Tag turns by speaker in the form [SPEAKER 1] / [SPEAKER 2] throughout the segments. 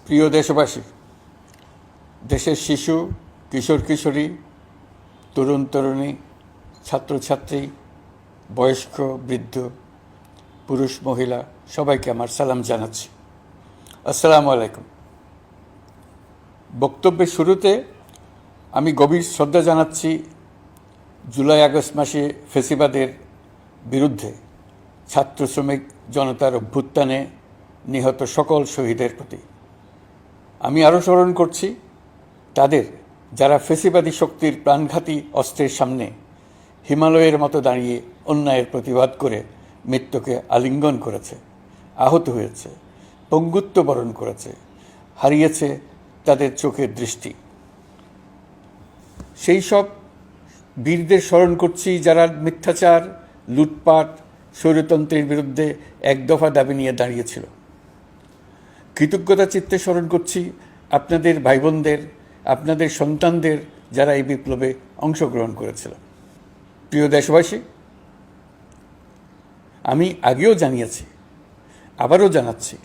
[SPEAKER 1] প্রিয় দেশবাসী, দেশের শিশু, কিশোর কিশোরী, তরুণ তরুণী, ছাত্রছাত্রী, বয়স্ক বৃদ্ধ, পুরুষ মহিলা সবাইকে আমার সালাম জানাচ্ছি। আসসালামু আলাইকুম। বক্তব্যের শুরুতে আমি গভীর শ্রদ্ধা জানাচ্ছি জুলাই আগস্ট মাসে ফ্যাসিবাদের বিরুদ্ধে ছাত্র শ্রমিক জনতার অভ্যুত্থানে নিহত সকল শহীদের প্রতি। আমি আরও স্মরণ করছি তাদের যারা ফ্যাসিবাদী শক্তির প্রাণঘাতী অস্ত্রের সামনে হিমালয়ের মতো দাঁড়িয়ে অন্যায়ের প্রতিবাদ করে মৃত্যুকে আলিঙ্গন করেছে, আহত হয়েছে, পঙ্গুত্ব বরণ করেছে, হারিয়েছে তাদের চোখের দৃষ্টি। সেই সব বীরদের স্মরণ করছি যারা মিথ্যাচার, লুটপাট, স্বৈরতন্ত্রের বিরুদ্ধে এক দফা দাবি নিয়ে দাঁড়িয়েছিল। কৃতজ্ঞতা চিত্তে স্মরণ করছি আপনাদের ভাই বোনদের, আপনাদের সন্তানদের যারা এই বিপ্লবে অংশগ্রহণ করেছিল। প্রিয় দেশবাসী, আমি আগেও জানিয়েছি, আবারও জানাচ্ছি,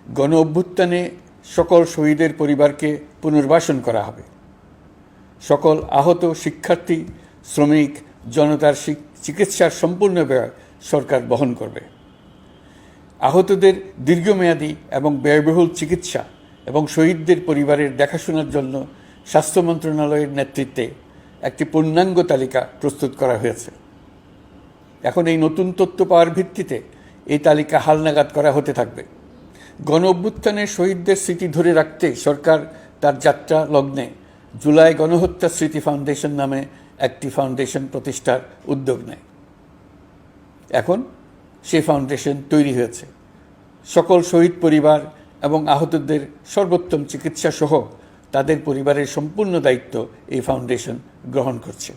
[SPEAKER 1] গণ অভ্যুত্থানে সকল শহীদের পরিবারকে পুনর্বাসন করা হবে। সকল আহত শিক্ষার্থী, শ্রমিক, জনতার চিকিৎসার সম্পূর্ণ ব্যয় সরকার বহন করবে। আহতদের দীর্ঘমেয়াদী এবং ব্যয়বহুল চিকিৎসা এবং শহীদদের পরিবারের দেখাশোনার জন্য স্বাস্থ্য মন্ত্রণালয়ের নেতৃত্বে একটি পূর্ণাঙ্গ তালিকা প্রস্তুত করা হয়েছে। এখন এই নতুন তথ্য পাওয়ার ভিত্তিতে এই তালিকা হালনাগাদ করা হতে থাকবে। গণ অভ্যুত্থানের শহীদদের স্মৃতি ধরে রাখতে সরকার তার যাত্রা লগ্নে জুলাই গণহত্যা স্মৃতি ফাউন্ডেশন নামে একটি ফাউন্ডেশন প্রতিষ্ঠার উদ্যোগ নেয়। এখন সেই ফাউন্ডেশন তৈরি হয়েছে। সকল শহীদ পরিবার এবং আহতদের সর্বোত্তম চিকিৎসা সহ তাদের পরিবারের সম্পূর্ণ দায়িত্ব এই ফাউন্ডেশন গ্রহণ করছে।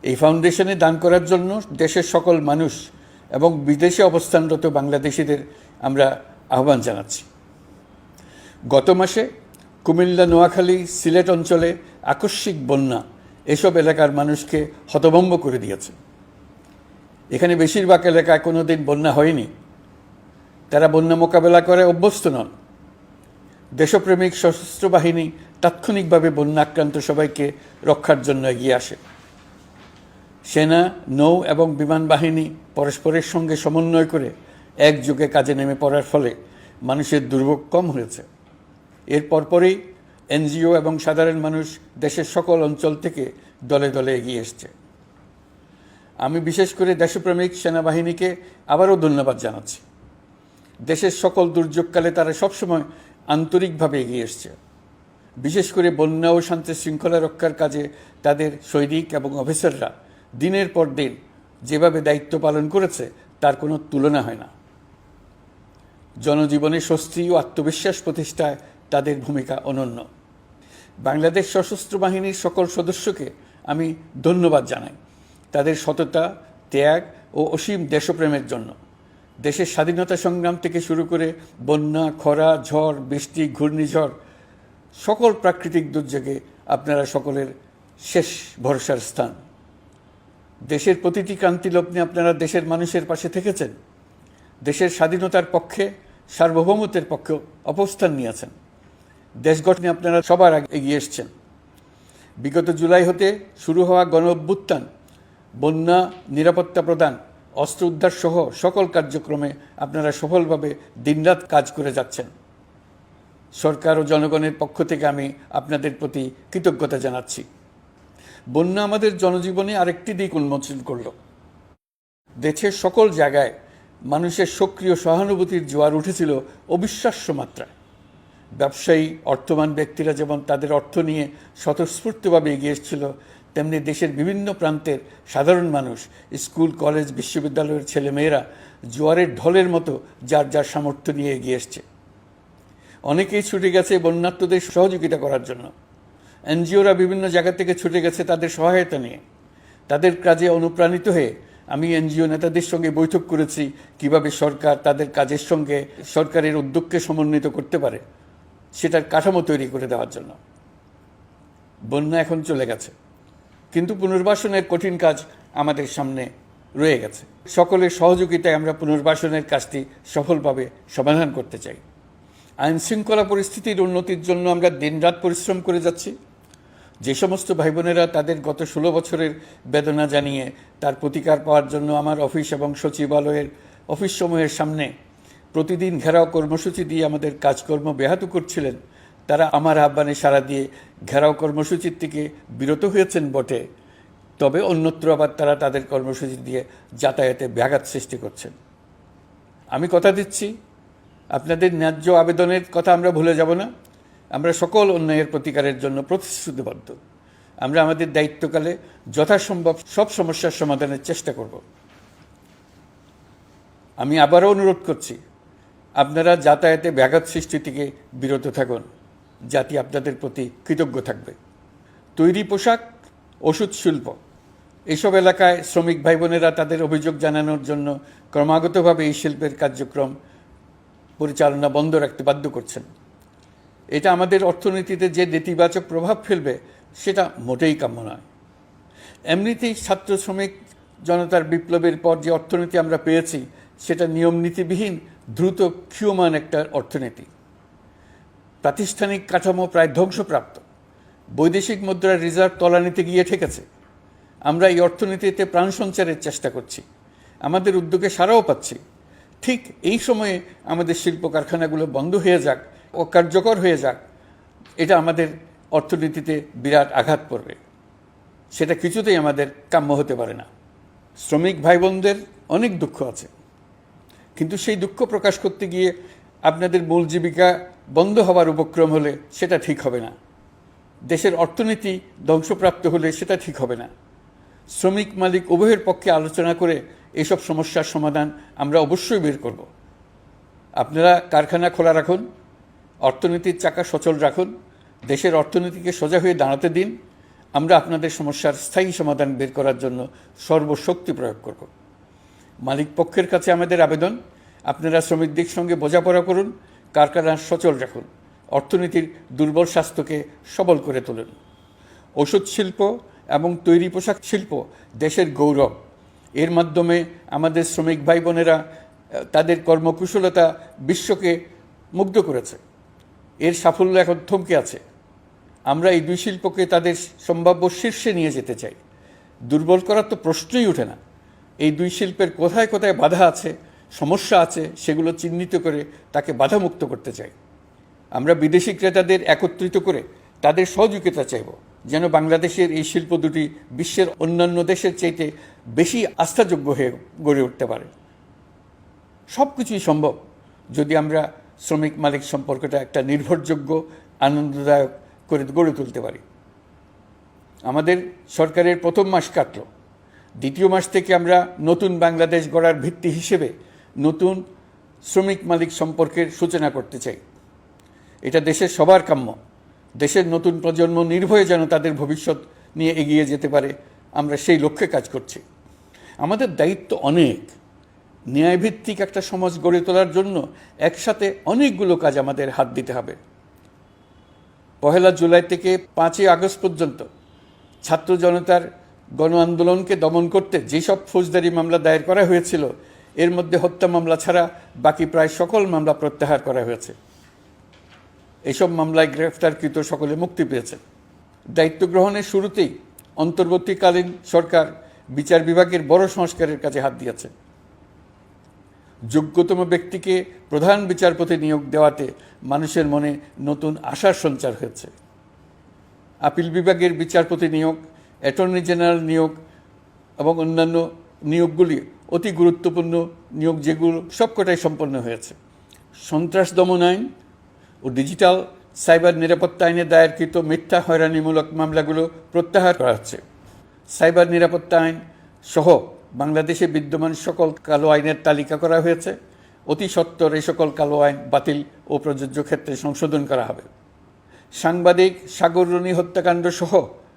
[SPEAKER 1] এই ফাউন্ডেশনে দান করার জন্য দেশের সকল মানুষ এবং বিদেশে অবস্থানরত বাংলাদেশিদের আমরা আহ্বান জানাচ্ছি। গত মাসে কুমিল্লা, নোয়াখালী, সিলেট অঞ্চলে আকস্মিক বন্যা এসব এলাকার মানুষকে হতভম্ব করে দিয়েছে। এখানে বেশিরভাগ এলাকায় কোনোদিন বন্যা হয়নি। তারা বন্যা মোকাবেলা করে অভ্যস্ত নন। দেশপ্রেমিক সশস্ত্র বাহিনী তাৎক্ষণিকভাবে বন্যা আক্রান্ত সবাইকে রক্ষার জন্য এগিয়ে আসে। সেনা, নৌ এবং বিমান বাহিনী পরস্পরের সঙ্গে সমন্বয় করে একযোগে কাজে নেমে পড়ার ফলে মানুষের দুর্ভোগ কম হয়েছে। এর পরপরই এনজিও এবং সাধারণ মানুষ দেশের সকল অঞ্চল থেকে দলে দলে এগিয়ে এসছে। আমি বিশেষ করে দেশপ্রেমিক সেনাবাহিনীকে আবারও ধন্যবাদ জানাচ্ছি। দেশের সকল দুর্যোগকালে তারা সবসময় আন্তরিকভাবে এগিয়ে এসছে। বিশেষ করে বন্যা ও শান্তি শৃঙ্খলা রক্ষার কাজে তাদের সৈনিক এবং অফিসাররা দিনের পর দিন যেভাবে দায়িত্ব পালন করেছে তার কোনো তুলনা হয় না। জনজীবনে স্বস্তি ও আত্মবিশ্বাস প্রতিষ্ঠায় তাদের ভূমিকা অনন্য। বাংলাদেশ সশস্ত্র বাহিনীর সকল সদস্যকে আমি ধন্যবাদ জানাই তাদের সততা, ত্যাগ ও অসীম দেশপ্রেমের জন্য। দেশের স্বাধীনতা সংগ্রাম থেকে শুরু করে বন্যা, খরা, ঝড়, বৃষ্টি, ঘূর্ণিঝড়, সকল প্রাকৃতিক দুর্যোগে আপনারা সকলের শেষ ভরসার স্থান। দেশের প্রতিটি ক্রান্তি লগ্নে আপনারা দেশের মানুষের পাশে থেকেছেন। দেশের স্বাধীনতার পক্ষে, সার্বভৌমত্বের পক্ষে অবস্থান নিয়েছেন। দেশ গঠনে আপনারা সবার আগে এগিয়ে এসছেন। বিগত জুলাই হতে শুরু হওয়া গণ অভ্যুত্থান, বন্যা, নিরাপত্তা প্রদান, অস্ত্র উদ্ধার সহ সকল কার্যক্রমে আপনারা সফলভাবে দিনরাত কাজ করে যাচ্ছেন। সরকার ও জনগণের পক্ষ থেকে আমি আপনাদের প্রতি কৃতজ্ঞতা জানাচ্ছি। বন্যা আমাদের জনজীবনে আরেকটি দিক উন্মোচন করল। দেশের সকল জায়গায় মানুষের সক্রিয় সহানুভূতির জোয়ার উঠেছিল অবিশ্বাস্য মাত্রায়। ব্যবসায়ী, অর্থবান ব্যক্তিরা যেমন তাদের অর্থ নিয়ে স্বতঃস্ফূর্তভাবে এগিয়ে এসেছিল, তেমনি দেশের বিভিন্ন প্রান্তের সাধারণ মানুষ, স্কুল, কলেজ, বিশ্ববিদ্যালয়ের ছেলেমেয়েরা জোয়ারের ঢলের মতো যার যার সামর্থ্য নিয়ে এগিয়ে এসছে। অনেকেই ছুটে গেছে বন্যার্তদের সহযোগিতা করার জন্য। এনজিওরা বিভিন্ন জায়গা থেকে ছুটে গেছে তাদের সহায়তা নিয়ে। তাদের কাজে অনুপ্রাণিত হয়ে আমি এনজিও নেতাদের সঙ্গে বৈঠক করেছি কিভাবে সরকার তাদের কাজের সঙ্গে সরকারের উদ্যোগকে সমন্বিত করতে পারে, সেটার কাঠামো তৈরি করে দেওয়ার জন্য। বন্যা এখন চলে গেছে, কিন্তু পুনর্বাসনের কঠিন কাজ আমাদের সামনে রয়ে গেছে। সকলের সহযোগিতায় আমরা পুনর্বাসনের কাজটি সফলভাবে সমাধান করতে চাই। আইন শৃঙ্খলা পরিস্থিতির উন্নতির জন্য আমরা দিনরাত পরিশ্রম করে যাচ্ছি। যে সমস্ত ভাই বোনেরা তাদের গত 16 বছরের বেদনা জানিয়ে তার প্রতিকার পাওয়ার জন্য আমার অফিস এবং সচিবালয়ের অফিস সমূহের সামনে প্রতিদিন ঘেরাও কর্মসূচি দিয়ে আমাদের কাজকর্ম ব্যাহত করছিলেন, তারা আমার আহ্বানে সাড়া দিয়ে ঘেরাও কর্মসূচির থেকে বিরত হয়েছেন বটে, তবে অন্যত্র আবার তারা তাদের কর্মসূচি দিয়ে যাতায়াতে ব্যাঘাত সৃষ্টি করছেন। আমি কথা দিচ্ছি, আপনাদের ন্যায্য আবেদনের কথা আমরা ভুলে যাব না। আমরা সকল অন্যায়ের প্রতিকারের জন্য প্রতিশ্রুতিবদ্ধ। আমরা আমাদের দায়িত্বকালে যথাসম্ভব সব সমস্যার সমাধানের চেষ্টা করব। আমি আবারও অনুরোধ করছি, আপনারা যাতায়াতে ব্যাঘাত সৃষ্টি থেকে বিরত থাকুন। জাতি আপনাদের প্রতি কৃতজ্ঞ থাকবে। তৈরি পোশাক, ওষুধ শিল্প, এইসব এলাকায় শ্রমিক ভাই বোনেরা তাদের অভিযোগ জানানোর জন্য ক্রমাগতভাবে এই শিল্পের কার্যক্রম পরিচালনা বন্ধ রাখতে বাধ্য করছেন। এটা আমাদের অর্থনীতিতে যে নেতিবাচক প্রভাব ফেলবে সেটা মোটেই কাম্য নয়। এমনিতেই ছাত্র শ্রমিক জনতার বিপ্লবের পর যে অর্থনীতি আমরা পেয়েছি সেটা নিয়মনীতিবিহীন দ্রুত ক্ষীয়মান একটা অর্থনীতি। প্রাতিষ্ঠানিক কাঠামো প্রায় ধ্বংসপ্রাপ্ত। বৈদেশিক মুদ্রার রিজার্ভ তলানিতে গিয়ে ঠেকেছে। আমরা এই অর্থনীতিতে প্রাণ সঞ্চারের চেষ্টা করছি, আমাদের উদ্যোগে সাড়াও পাচ্ছি। ঠিক এই সময়ে আমাদের শিল্প কারখানাগুলো বন্ধ হয়ে যাক, অকার্যকর হয়ে যাক, এটা আমাদের অর্থনীতিতে বিরাট আঘাত পড়বে। সেটা কিছুতেই আমাদের কাম্য হতে পারে না। শ্রমিক ভাই বোনদের অনেক দুঃখ আছে, কিন্তু সেই দুঃখ প্রকাশ করতে গিয়ে আপনাদের মূল জীবিকা বন্ধ হওয়ার উপক্রম হলে সেটা ঠিক হবে না। দেশের অর্থনীতি ধ্বংসপ্রাপ্ত হলে সেটা ঠিক হবে না। শ্রমিক মালিক উভয়ের পক্ষে আলোচনা করে এসব সমস্যার সমাধান আমরা অবশ্যই বের করব। আপনারা কারখানা খোলা রাখুন, অর্থনীতির চাকা সচল রাখুন, দেশের অর্থনীতিকে সোজা হয়ে দাঁড়াতে দিন। আমরা আপনাদের সমস্যার স্থায়ী সমাধান বের করার জন্য সর্বশক্তি প্রয়োগ করব। মালিক পক্ষের কাছে আমাদের আবেদন, আপনারা শ্রমিকদের সঙ্গে বোঝাপড়া করুন, কারখানা সচল রাখুন, অর্থনীতির দুর্বল স্বাস্থ্যকে সবল করে তুলুন। ওষুধ শিল্প এবং তৈরি পোশাক শিল্প দেশের গৌরব। এর মাধ্যমে আমাদের শ্রমিক ভাই বোনেরা তাদের কর্মকুশলতা বিশ্বকে মুগ্ধ করেছে। এর সাফল্য এখন থমকে আছে। আমরা এই দুই শিল্পকে তাদের সম্ভাব্য শীর্ষে নিয়ে যেতে চাই। দুর্বল করার তো প্রশ্নই ওঠে না। এই দুই শিল্পের কোথায় কোথায় বাধা আছে, সমস্যা আছে, সেগুলো চিহ্নিত করে তাকে বাধামুক্ত করতে চাই। আমরা বিদেশি ক্রেতাদের একত্রিত করে তাদের সহযোগিতা চাইব, যেন বাংলাদেশের এই শিল্প দুটি বিশ্বের অন্যান্য দেশের চাইতে বেশি আস্থাযোগ্য হয়ে গড়ে উঠতে পারে। সব কিছুই সম্ভব যদি আমরা শ্রমিক মালিক সম্পর্কটা একটা নির্ভরযোগ্য, আনন্দদায়ক করে গড়ে তুলতে পারি। আমাদের সরকারের প্রথম মাস কাটল, দ্বিতীয় মাস থেকে আমরা নতুন বাংলাদেশ গড়ার ভিত্তি হিসেবে নতুন শ্রমিক মালিক সম্পর্কের সূচনা করতে চাই। এটা দেশের সবার কাম্য। দেশের নতুন প্রজন্ম নির্ভয়ে যেন তাদের ভবিষ্যৎ নিয়ে এগিয়ে যেতে পারে, আমরা সেই লক্ষ্যে কাজ করছি। আমাদের দায়িত্ব অনেক। ন্যায়ভিত্তিক একটা সমাজ গড়ে তোলার জন্য একসাথে অনেকগুলো কাজ আমাদের হাত দিতে হবে। 1 জুলাই থেকে 5 আগস্ট পর্যন্ত ছাত্র জনতার গণ আন্দোলনকে দমন করতে যেসব ফৌজদারি মামলা দায়ের করা হয়েছিল, এর মধ্যে হত্যা মামলা ছাড়া বাকি প্রায় সকল মামলা প্রত্যাহার করা হয়েছে। এসব মামলায় গ্রেফতারকৃত সকলে মুক্তি পেয়েছে। দায়িত্ব গ্রহণের শুরুতেই অন্তর্বর্তীকালীন সরকার বিচার বিভাগের বড় সংস্কারের কাছে হাত দিয়েছে। যোগ্যতম ব্যক্তিকে প্রধান বিচারপতি নিয়োগ দেওয়াতে মানুষের মনে নতুন আশার সঞ্চার হয়েছে। আপিল বিভাগের বিচারপতি নিয়োগ, অ্যাটর্নি জেনারেল নিয়োগ এবং অন্যান্য নিয়োগগুলি অতি গুরুত্বপূর্ণ নিয়োগ, যেগুলো সবকটাই সম্পন্ন হয়েছে। সন্ত্রাস দমন আইন ও ডিজিটাল সাইবার নিরাপত্তা আইনে দায়েরকৃত মিথ্যা হয়রানিমূলক মামলাগুলো প্রত্যাহার করা হচ্ছে। সাইবার নিরাপত্তা আইন সহ বাংলাদেশে বিদ্যমান সকল কালো আইনের তালিকা করা হয়েছে। অতি সত্বর এই সকল কালো আইন বাতিল ও প্রযোজ্য ক্ষেত্রে সংশোধন করা হবে। সাংবাদিক সাগর রনি হত্যাকাণ্ড সহ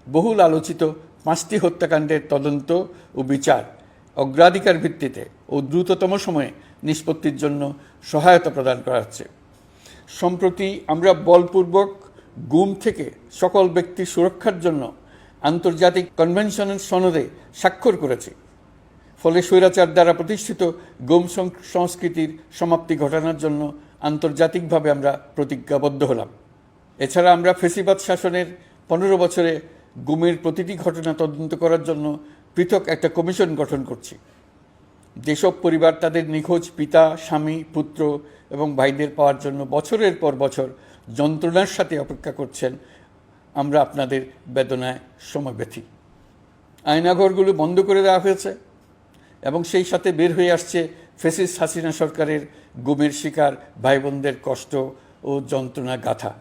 [SPEAKER 1] বহুল আলোচিত 5টি হত্যাকাণ্ডের তদন্ত ও বিচার অগ্রাধিকার ভিত্তিতে ও দ্রুততম সময়ে নিষ্পত্তির জন্য সহায়তা প্রদান করা হচ্ছে। সম্প্রতি আমরা বলপূর্বক গুম থেকে সকল ব্যক্তির সুরক্ষার জন্য আন্তর্জাতিক কনভেনশনের সনদে স্বাক্ষর করেছি। ফলে স্বৈরাচার দ্বারা প্রতিষ্ঠিত গুম সংস্কৃতির সমাপ্তি ঘটানোর জন্য আন্তর্জাতিকভাবে আমরা প্রতিজ্ঞাবদ্ধ হলাম। এছাড়া আমরা ফেসিবাদ শাসনের 15 বছরে গুমের প্রতিটি ঘটনা তদন্ত করার জন্য পৃথক একটা কমিশন গঠন করছি। যেসব পরিবার তাদের নিখোঁজ পিতা, স্বামী, পুত্র এবং ভাইদের পাওয়ার জন্য বছরের পর বছর যন্ত্রণার সাথে অপেক্ষা করছেন, আমরা আপনাদের বেদনায় সমবেথী। আয়নাঘরগুলো বন্ধ করে দেওয়া হয়েছে এবং সেই সাথে বের হয়ে আসছে ফ্যাসিস্ট হাসিনা সরকারের গুমের শিকার ভাই বোনদের কষ্ট ও যন্ত্রণা গাথা।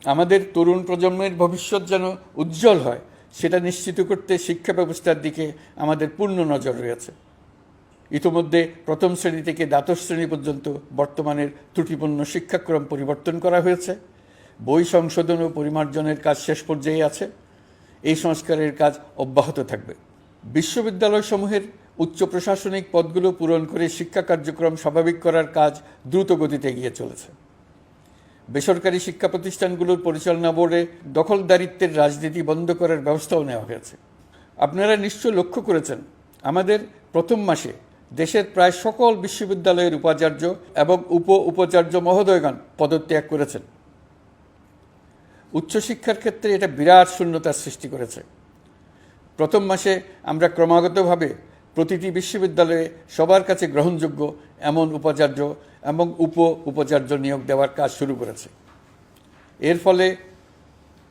[SPEAKER 1] আমাদের তরুণ প্রজন্মের ভবিষ্যৎ যেন উজ্জ্বল হয়, সেটা নিশ্চিত করতে শিক্ষা ব্যবস্থার দিকে আমাদের পূর্ণ নজর রয়েছে। ইতোমধ্যে প্রথম শ্রেণী থেকে দ্বাদশ শ্রেণী পর্যন্ত বর্তমানের ত্রুটিপূর্ণ শিক্ষাক্রম পরিবর্তন করা হয়েছে। বই সংশোধন ও পরিমার্জনের কাজ শেষ পর্যায়ে আছে। এই সংস্কারের কাজ অব্যাহত থাকবে। বিশ্ববিদ্যালয়সমূহের উচ্চ প্রশাসনিক পদগুলো পূরণ করে শিক্ষা কার্যক্রম স্বাভাবিক করার কাজ দ্রুত গতিতে এগিয়ে চলেছে। বেসরকারি শিক্ষা প্রতিষ্ঠানগুলোর পরিচালনা বোর্ডে দখলদারিত্বের রাজনীতি বন্ধ করার ব্যবস্থাও নেওয়া হয়েছে। আপনারা নিশ্চয় লক্ষ্য করেছেন, আমাদের প্রথম মাসে দেশের প্রায় সকল বিশ্ববিদ্যালয়ের উপাচার্য এবং উপাচার্য মহোদয়গণ পদত্যাগ করেছেন। উচ্চশিক্ষার ক্ষেত্রে এটা বিরাট শূন্যতার সৃষ্টি করেছে। প্রথম মাসে আমরা ক্রমাগতভাবে প্রতিটি বিশ্ববিদ্যালয়ে সবার কাছে গ্রহণযোগ্য এমন উপাচার্য এবং উপাচার্য নিয়োগ দেওয়ার কাজ শুরু করেছে। এর ফলে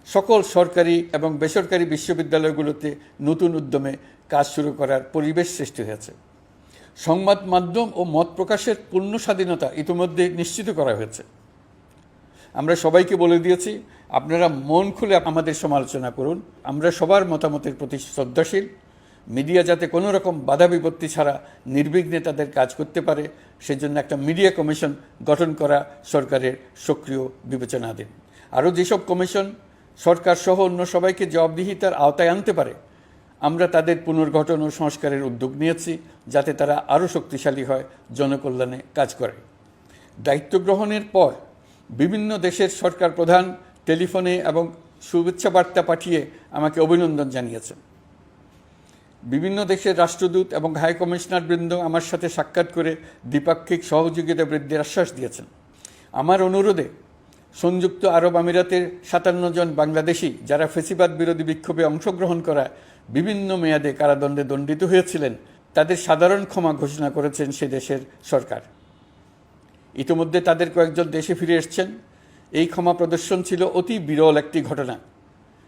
[SPEAKER 1] সকল সরকারি এবং বেসরকারি বিশ্ববিদ্যালয়গুলোতে নতুন উদ্যমে কাজ শুরু করার পরিবেশ সৃষ্টি হয়েছে। সংবাদ মাধ্যম ও মত প্রকাশের পূর্ণ স্বাধীনতা ইতিমধ্যে নিশ্চিত করা হয়েছে। আমরা সবাইকে বলে দিয়েছি, আপনারা মন খুলে আমাদের সমালোচনা করুন, আমরা সবার মতামতের প্রতি শ্রদ্ধাশীল। মিডিয়া যাতে কোনো রকম বাধা বিপত্তি ছাড়া নির্বিঘ্নে তাদের কাজ করতে পারে, সেজন্য একটা মিডিয়া কমিশন গঠন করা সরকারের সক্রিয় বিবেচনাধীন। আরও যেসব কমিশন সরকার সহ অন্য সবাইকে জবাবদিহিতার আওতায় আনতে পারে, আমরা তাদের পুনর্গঠন ও সংস্কারের উদ্যোগ নিয়েছি, যাতে তারা আরও শক্তিশালী হয়, জনকল্যাণে কাজ করে। দায়িত্ব গ্রহণের পর বিভিন্ন দেশের সরকার প্রধান টেলিফোনে এবং শুভেচ্ছা বার্তা পাঠিয়ে আমাকে অভিনন্দন জানিয়েছেন। বিভিন্ন দেশের রাষ্ট্রদূত এবং হাই কমিশনার বৃন্দ আমার সাথে সাক্ষাৎ করে দ্বিপাক্ষিক সহযোগিতা বৃদ্ধির আশ্বাস দিয়েছেন। আমার অনুরোধে সংযুক্ত আরব আমিরাতের 57 জন বাংলাদেশি যারা ফেসিবাদ বিরোধী বিক্ষোভে অংশগ্রহণ করা বিভিন্ন মেয়াদে কারাদণ্ডে দণ্ডিত হয়েছিলেন, তাদের সাধারণ ক্ষমা ঘোষণা করেছেন সে দেশের সরকার। ইতিমধ্যে তাদের কয়েকজন দেশে ফিরে এসেছেন। এই ক্ষমা প্রদর্শন ছিল অতি বিরল একটি ঘটনা।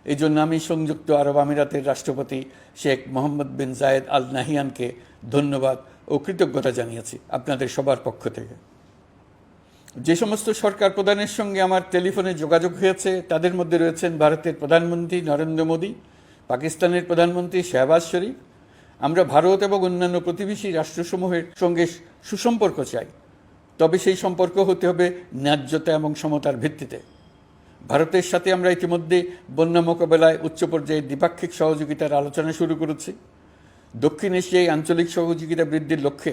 [SPEAKER 1] এই জন্য আমি সংযুক্ত আরব আমিরাতের রাষ্ট্রপতি শেখ মোহাম্মদ বিন জায়েদ আল নাহিয়ানকে ধন্যবাদ ও কৃতজ্ঞতা জানিয়েছি আপনাদের সবার পক্ষ থেকে। যে সমস্ত সরকার প্রধানের সঙ্গে আমার টেলিফোনে যোগাযোগ হয়েছে, তাদের মধ্যে রয়েছেন ভারতের প্রধানমন্ত্রী নরেন্দ্র মোদী, পাকিস্তানের প্রধানমন্ত্রী শাহবাজ শরীফ। আমরা ভারত এবং অন্যান্য প্রতিবেশী রাষ্ট্রসমূহের সঙ্গে সুসম্পর্ক চাই, তবে সেই সম্পর্ক হতে হবে ন্যায্যতা এবং সমতার ভিত্তিতে। ভারতের সাথে আমরা ইতিমধ্যে বন্যা মোকাবেলায় উচ্চ পর্যায়ে দ্বিপাক্ষিক সহযোগিতার আলোচনা শুরু করেছি। দক্ষিণ এশিয়ায় আঞ্চলিক সহযোগিতা বৃদ্ধির লক্ষ্যে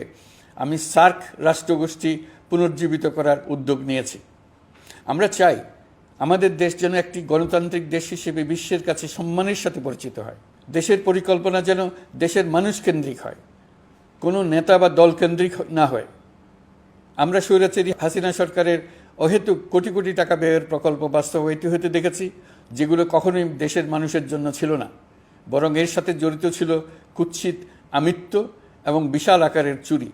[SPEAKER 1] আমি সার্ক রাষ্ট্রগোষ্ঠী পুনর্জীবিত করার উদ্যোগ নিয়েছি। আমরা চাই আমাদের দেশ যেন একটি গণতান্ত্রিক দেশ হিসেবে বিশ্বের কাছে সম্মানের সাথে পরিচিত হয়। দেশের পরিকল্পনা যেন দেশের মানুষ কেন্দ্রিক হয়, কোনো নেতা বা দল কেন্দ্রিক না হয়। আমরা স্বৈরাচারী হাসিনা সরকারের অহেতুক কোটি কোটি টাকা ব্যয়ের প্রকল্প বাস্তবায়িত হতে দেখেছি, যেগুলো কখনোই দেশের মানুষের জন্য ছিল না, বরং এর সাথে জড়িত ছিল কুৎসিত আমিত্ব এবং বিশাল আকারের চুরি।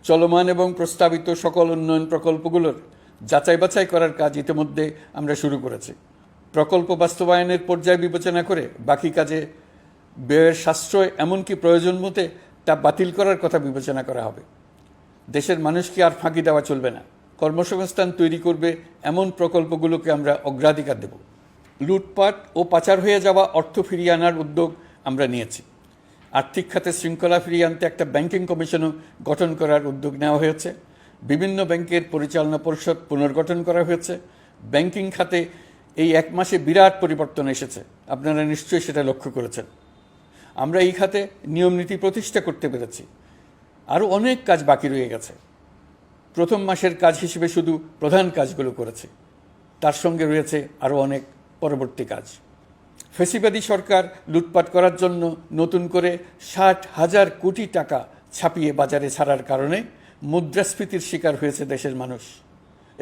[SPEAKER 1] চলমান এবং প্রস্তাবিত সকল উন্নয়ন প্রকল্পগুলোর যাচাই বাছাই করার কাজ ইতিমধ্যে আমরা শুরু করেছি। প্রকল্প বাস্তবায়নের পর্যায় বিবেচনা করে বাকি কাজে ব্যয়ের সাশ্রয় এমনকি প্রয়োজন মতে তা বাতিল করার কথা বিবেচনা করা হবে। দেশের মানুষকে আর ফাঁকি দেওয়া চলবে না। কর্মসংস্থান তৈরি করবে এমন প্রকল্পগুলোকে আমরা অগ্রাধিকার দেব। লুটপাট ও পাচার হয়ে যাওয়া অর্থ ফিরিয়ে আনার উদ্যোগ আমরা নিয়েছি। আর্থিক খাতে শৃঙ্খলা ফিরিয়ে আনতে একটা ব্যাংকিং কমিশনও গঠন করার উদ্যোগ নেওয়া হয়েছে। বিভিন্ন ব্যাংকের পরিচালনা পরিষদ পুনর্গঠন করা হয়েছে। ব্যাংকিং খাতে এই এক মাসে বিরাট পরিবর্তন এসেছে, আপনারা নিশ্চয়ই সেটা লক্ষ্য করেছেন। আমরা এই খাতে নিয়মনীতি প্রতিষ্ঠা করতে পেরেছি। আরও অনেক কাজ বাকি রয়ে গেছে। প্রথম মাসের কাজ হিসেবে শুধু প্রধান কাজগুলো করেছি, তার সঙ্গে রয়েছে আরও অনেক পরবর্তী কাজ। ফেসিবাদী সরকার লুটপাট করার জন্য নতুন করে 60,000 কোটি টাকা ছাপিয়ে বাজারে ছাড়ার কারণে মুদ্রাস্ফীতির শিকার হয়েছে দেশের মানুষ।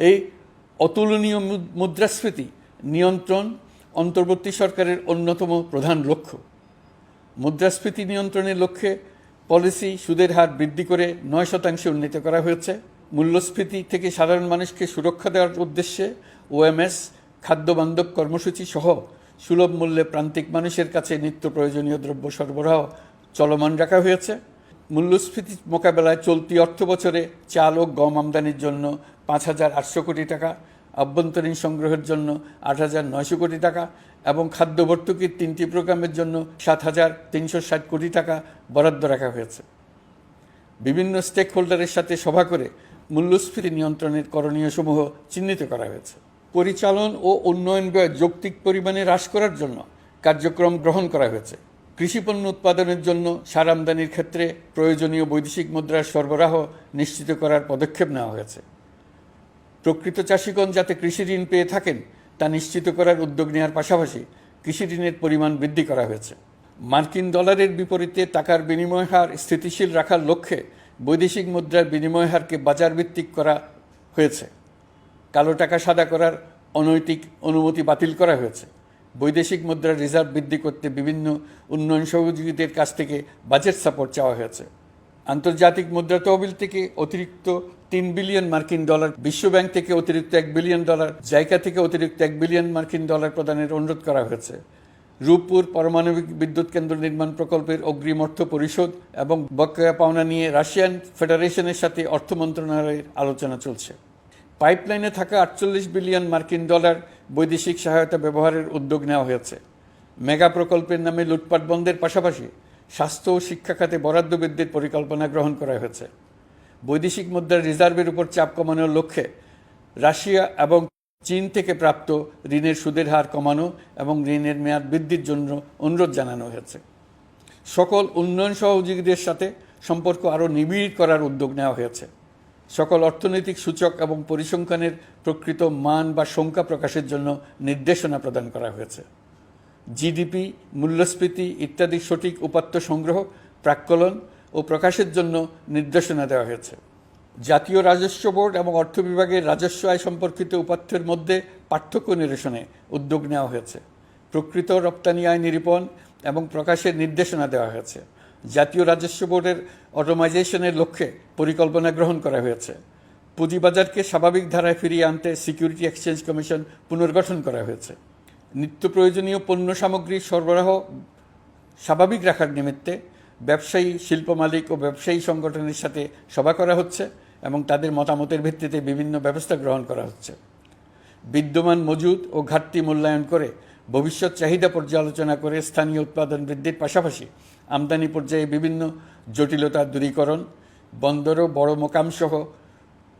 [SPEAKER 1] এই অতুলনীয় মুদ্রাস্ফীতি নিয়ন্ত্রণ অন্তর্বর্তী সরকারের অন্যতম প্রধান লক্ষ্য। মুদ্রাস্ফীতি নিয়ন্ত্রণের লক্ষ্যে পলিসি সুদের হার বৃদ্ধি করে 9% উন্নীত করা হয়েছে। মূল্যস্ফীতি থেকে সাধারণ মানুষকে সুরক্ষা দেওয়ার উদ্দেশ্যে ওএমএস খাদ্যবান্ধব কর্মসূচি সহ সুলভ মূল্যে প্রান্তিক মানুষের কাছে নিত্য প্রয়োজনীয় দ্রব্য সরবরাহ চলমান রাখা হয়েছে। মূল্যস্ফীতি মোকাবেলায় চলতি অর্থ বছরে চাল ও গম আমদানির জন্য 5,800 কোটি টাকা, আভ্যন্তরীণ সংগ্রহের জন্য 8,900 কোটি টাকা এবং খাদ্য ভর্তুকির 3টি প্রোগ্রামের জন্য 7,360 কোটি টাকা বরাদ্দ রাখা হয়েছে। বিভিন্ন স্টেক হোল্ডারের সাথে সভা করে মূল্যস্ফীতি নিয়ন্ত্রণের করণীয়সমূহ চিহ্নিত করা হয়েছে। পরিচালন ও উন্নয়ন ব্যয় যৌক্তিক পরিমাণে হ্রাস করার জন্য কার্যক্রম গ্রহণ করা হয়েছে। কৃষিপণ্য উৎপাদনের জন্য সার আমদানির ক্ষেত্রে প্রয়োজনীয় বৈদেশিক মুদ্রার সরবরাহ নিশ্চিত করার পদক্ষেপ নেওয়া হয়েছে। প্রকৃত চাষিগণ যাতে কৃষি ঋণ পেয়ে থাকেন তা নিশ্চিত করার উদ্যোগ নেওয়ার পাশাপাশি কৃষি ঋণের পরিমাণ বৃদ্ধি করা হয়েছে। মার্কিন ডলারের বিপরীতে টাকার বিনিময় হার স্থিতিশীল রাখার লক্ষ্যে বৈদেশিক মুদ্রার বিনিময় হারকে বাজারভিত্তিক করা হয়েছে। কালো টাকা সাদা করার অনৈতিক অনুমতি বাতিল করা হয়েছে। বৈদেশিক মুদ্রার রিজার্ভ বৃদ্ধি করতে বিভিন্ন উন্নয়ন সহযোগীদের কাছ থেকে বাজেট সাপোর্ট চাওয়া হয়েছে। আন্তর্জাতিক মুদ্রা তহবিল থেকে অতিরিক্ত 3 বিলিয়ন মার্কিন ডলার, বিশ্বব্যাংক থেকে অতিরিক্ত 1 বিলিয়ন ডলার, জাইকা থেকে অতিরিক্ত 1 বিলিয়ন মার্কিন ডলার প্রদানের অনুরোধ করা হয়েছে। রূপপুর পারমাণবিক বিদ্যুৎ কেন্দ্র নির্মাণ প্রকল্পের অগ্রিম অর্থ পরিশোধ এবং বকেয়া পাওনা নিয়ে রাশিয়ান ফেডারেশনের সাথে অর্থ মন্ত্রণালয়ের আলোচনা চলছে। পাইপলাইনে থাকা 48 বিলিয়ন মার্কিন ডলার বৈদেশিক সহায়তা ব্যবহারের উদ্যোগ নেওয়া হয়েছে। মেগা প্রকল্পের নামে লুটপাট বন্ধের পাশাপাশি স্বাস্থ্য ও শিক্ষা খাতে বরাদ্দ বৃদ্ধির পরিকল্পনা গ্রহণ করা হয়েছে। বৈদেশিক মুদ্রার রিজার্ভের উপর চাপ কমানোর লক্ষ্যে রাশিয়া এবং চীন থেকে প্রাপ্ত ঋণের সুদের হার কমানো এবং ঋণের মেয়াদ বৃদ্ধির জন্য অনুরোধ জানানো হয়েছে। সকল উন্নয়ন সহযোগীদের সাথে সম্পর্ক আরও নিবিড় করার উদ্যোগ নেওয়া হয়েছে। সকল অর্থনৈতিক সূচক এবং পরিসংখ্যানের প্রকৃত মান বা সংখ্যা প্রকাশের জন্য নির্দেশনা প্রদান করা হয়েছে। জিডিপি, মূল্যস্ফীতি ইত্যাদি সঠিক উপাত্ত সংগ্রহ, প্রাক্কলন ও প্রকাশের জন্য নির্দেশনা দেওয়া হয়েছে। জাতীয় রাজস্ব বোর্ড এবং অর্থ বিভাগের রাজস্ব আয় সম্পর্কিত উপাত্তের মধ্যে পার্থক্য নিরসনে উদ্যোগ নেওয়া হয়েছে। প্রকৃত রপ্তানি আয় নিরূপণ এবং প্রকাশের নির্দেশনা দেওয়া হয়েছে। জাতীয় রাজস্ব বোর্ডের অটোমাইজেশনের লক্ষ্যে পরিকল্পনা গ্রহণ করা হয়েছে। পুঁজিবাজারকে স্বাভাবিক ধারায় ফিরিয়ে আনতে সিকিউরিটি এক্সচেঞ্জ কমিশন পুনর্গঠন করা হয়েছে। নিত্য প্রয়োজনীয় পণ্য সামগ্রী সরবরাহ স্বাভাবিক রাখার নিমিত্তে ব্যবসায়ী, শিল্প মালিক ও ব্যবসায়ী সংগঠনের সাথে সভা করা হচ্ছে এবং তাদের মতামতের ভিত্তিতে বিভিন্ন ব্যবস্থা গ্রহণ করা হচ্ছে। বিদ্যমান মজুদ ও ঘাটতি মূল্যায়ন করে ভবিষ্যৎ চাহিদা পর্যালোচনা করে স্থানীয় উৎপাদন বৃদ্ধির পাশাপাশি আমদানি পর্যায়ে বিভিন্ন জটিলতা দূরীকরণ, বন্দর ও বড় মোকামসহ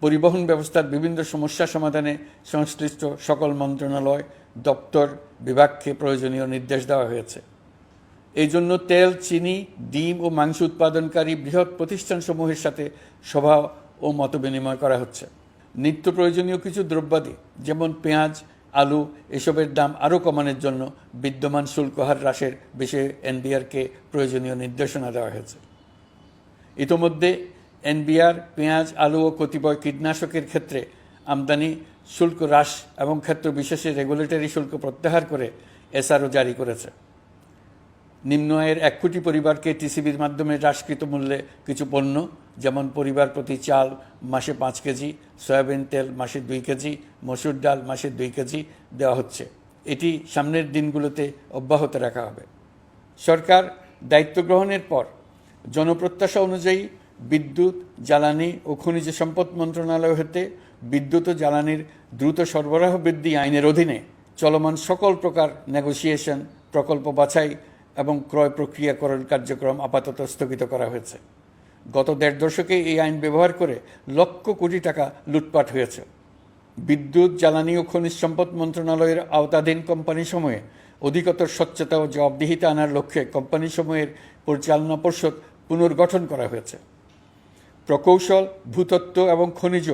[SPEAKER 1] পরিবহন ব্যবস্থার বিভিন্ন সমস্যা সমাধানে সংশ্লিষ্ট সকল মন্ত্রণালয়, দপ্তর, বিভাগকে প্রয়োজনীয় নির্দেশ দেওয়া হয়েছে। এই জন্য তেল, চিনি, ডিম ও মাংস উৎপাদনকারী বৃহৎ প্রতিষ্ঠানসমূহের সাথে সভা ও মতবিনিময় করা হচ্ছে। নিত্য প্রয়োজনীয় কিছু দ্রব্যাদি যেমন পেঁয়াজ, আলু এসবের দাম আরও কমানোর জন্য বিদ্যমান শুল্ক হার হ্রাসের বিষয়ে এনবিআরকে প্রয়োজনীয় নির্দেশনা দেওয়া হয়েছে। ইতোমধ্যে এনবিআর পেঁয়াজ, আলু ও কতিপয় কীটনাশকের ক্ষেত্রে আমদানি শুল্ক হ্রাস এবং ক্ষেত্র বিশেষে রেগুলেটরি শুল্ক প্রত্যাহার করে এসআরও জারি করেছে। নিম্ন আয়ের 1 কোটি পরিবারকে টিসিবির মাধ্যমে হ্রাসকৃত মূল্যে কিছু পণ্য যেমন পরিবার প্রতি চাল মাসে 5 কেজি, সয়াবিন তেল মাসে 2 কেজি, মসুর ডাল মাসে 2 কেজি দেওয়া হচ্ছে। এটি সামনের দিনগুলোতে অব্যাহত রাখা হবে। সরকার দায়িত্ব গ্রহণের পর জনপ্রত্যাশা অনুযায়ী বিদ্যুৎ, জ্বালানি ও খনিজ সম্পদ মন্ত্রণালয় হতে বিদ্যুৎ ও জ্বালানির দ্রুত সরবরাহ বৃদ্ধি আইনের অধীনে চলমান সকল প্রকার নেগোসিয়েশন, প্রকল্প বাছাই এবং ক্রয় প্রক্রিয়াকরণ কার্যক্রম আপাতত স্থগিত করা হয়েছে। গত 1.5 দশকে এই আইন ব্যবহার করে লক্ষ কোটি টাকা লুটপাট হয়েছে। বিদ্যুৎ, জ্বালানি ও খনিজ সম্পদ মন্ত্রণালয়ের আওতাধীন কোম্পানিসমূহে অধিকতর স্বচ্ছতা ও জবাবদিহিতা আনার লক্ষ্যে কোম্পানিসমূহের পরিচালনা পর্ষদ পুনর্গঠন করা হয়েছে। প্রকৌশল, ভূতত্ত্ব এবং খনিজ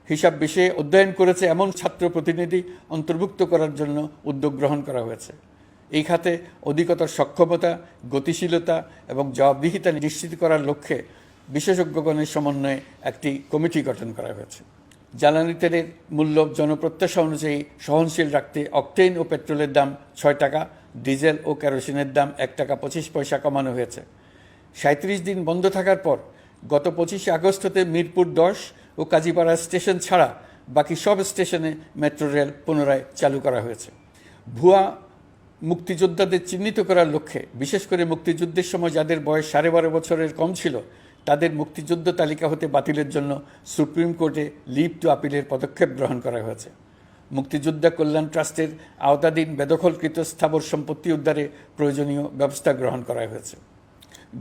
[SPEAKER 1] হিসাব বিষয়ে অধ্যয়ন করেছে এমন ছাত্র প্রতিনিধি অন্তর্ভুক্ত করার জন্য উদ্যোগ গ্রহণ করা হয়েছে। এই খাতে অধিকতর সক্ষমতা, গতিশীলতা এবং জবাবদিহিতা নিশ্চিত করার লক্ষ্যে বিশেষজ্ঞগণের সমন্বয়ে একটি কমিটি গঠন করা হয়েছে। জ্বালানি তেলের মূল্য জনপ্রত্যাশা অনুযায়ী সহনশীল রাখতে অকটেন ও পেট্রোলের দাম ৬ টাকা, ডিজেল ও কেরোসিনের দাম ১ টাকা ২৫ পয়সা কমানো হয়েছে। ৩৭ দিন বন্ধ থাকার পর গত ২৫ আগস্ট হতে মিরপুর ১০ ও কাজীপাড়া স্টেশন ছাড়া বাকি সব স্টেশনে মেট্রো রেল পুনরায় চালু করা হয়েছে। ভুয়া মুক্তিযোদ্ধাদের চিহ্নিত করার লক্ষ্যে বিশেষ করে মুক্তিযুদ্ধের সময় যাদের বয়স ১২.৫ বছরের কম ছিল তাদের মুক্তিযুদ্ধ তালিকা হতে বাতিলের জন্য সুপ্রিম কোর্টে লিভ টু আপিলের পদক্ষেপ গ্রহণ করা হয়েছে। মুক্তিযোদ্ধা কল্যাণ ট্রাস্টের আওতাধীন বেদখলকৃত স্থাবর সম্পত্তি উদ্ধারে প্রয়োজনীয় ব্যবস্থা গ্রহণ করা হয়েছে।